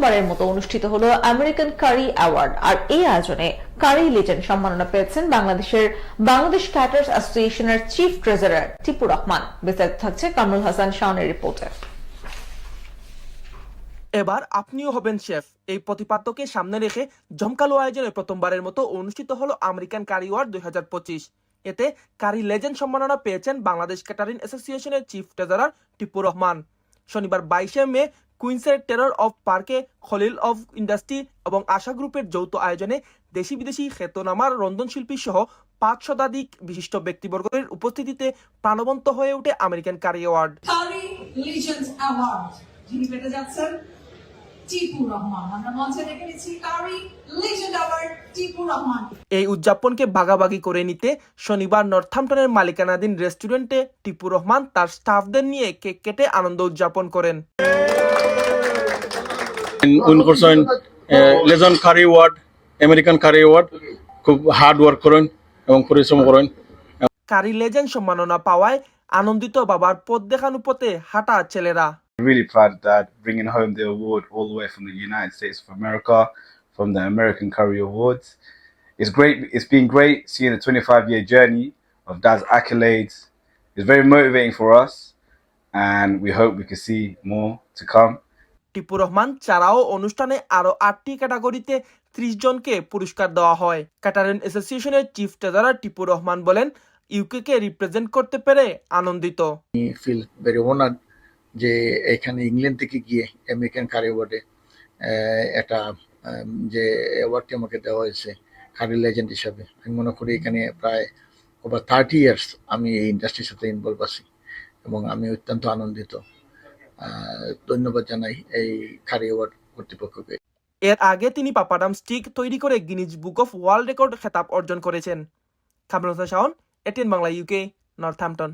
প্রথমবারের মতো অনুষ্ঠিত হলো আমেরিকান কারি অ্যাওয়ার্ড। আর এই আয়োজনে কারি লিজেন্ড সম্মাননা পেয়েছেন বাংলাদেশ ক্যাটার্স অ্যাসোসিয়েশনের চিফ ট্রেজারার টিপু রহমান। বিস্তারিত থাকছে কামরুল হাসান শাওনের রিপোর্টে। এবার আপনিও হবেন শেফ, এই প্রতিপাদ্যকে সামনে রেখে জমকালো আয়োজনে প্রথমবারের মতো অনুষ্ঠিত হলো আমেরিকান কারি অ্যাওয়ার্ড 2025। এতে কারি লেজেন্ড সম্মাননা পেয়েছেন বাংলাদেশ ক্যাটারিং অ্যাসোসিয়েশনের চিফ ট্রেজারার টিপু রহমান। শনিবার 22 মে কুইন্সের টেরর অফ পার্কে খলিল অফ ইন্ডাস্ট্রি এবং আশা গ্রুপের যৌথ আয়োজনে দেশি বিদেশি খ্যাতনামার রন্ধনশিল্পী সহ 5 শতাধিক বিশিষ্ট ব্যক্তিবর্গের উপস্থিতিতে প্রাণবন্ত হয়ে ওঠে আমেরিকান কারি অ্যাওয়ার্ড। কারি লিজেন্ড অ্যাওয়ার্ড যিনি পেতে যাচ্ছেন টিপু রহমান। আমরা মঞ্চে দেখে নিচ্ছি কারি লিজেন্ড অ্যাওয়ার্ড টিপু রহমান। এই উদযাপনকে ভাগাভাগি করে নিতে শনিবার নর্থহ্যাম্পটনের মালিকানাধীন রেস্টুরেন্টে টিপু রহমান তার স্টাফদের নিয়ে কেক কেটে আনন্দ উদযাপন করেন। লেজেন্ড কারি অ্যাওয়ার্ড, আমেরিকান কারি অ্যাওয়ার্ড খুব হার্ড ওয়ার্ক করেন এবং পরিশ্রম করেন। কারি লেজেন্ড সম্মাননা পাওয়ায় আনন্দিত বাবার পথ দেখানো পথে হাঁটা ছেলেরা। Really proud of Dad bringing home the award all the way from the United States of America, from the American Curry Awards. It's great. It's been great seeing the 25-year journey of Dad's accolades. It's very motivating for us, and we hope we can see more to come. Tipu Rahman ছাড়াও অনুষ্ঠানে আরো 8টি ক্যাটাগরিতে 30 জনকে পুরস্কার দেওয়া হয়। Catering অ্যাসোসিয়েশনের চিফ ট্রেজারার টিপু রহমান বলেন, ইউকে কে রিপ্রেজেন্ট করতে পেরে আনন্দিত। ফিল ভেরি অনার্ড যে এখানে ইংল্যান্ড থেকে গিয়ে আমেরিকান কারি অ্যাওয়ার্ডে একটা যে অ্যাওয়ার্ডটি আমাকে দেওয়া হয়েছে কারি লেজেন্ড হিসাবে। আমি মনে করি এখানে প্রায় ওভার 30 ইয়ার্স আমি এই ইন্ডাস্ট্রির সাথে ইনভলভ আছি এবং আমি অত্যন্ত আনন্দিত। ধন্যবাদ জানাই এই কারি অ্যাওয়ার্ড কর্তৃপক্ষকে। এর আগে তিনি পাপাডাম স্টিক তৈরি করে Guinness book of world record খেতাব অর্জন করেছেন। Kamrul Hasan Shaon, ATN Bangla, UK, Northampton.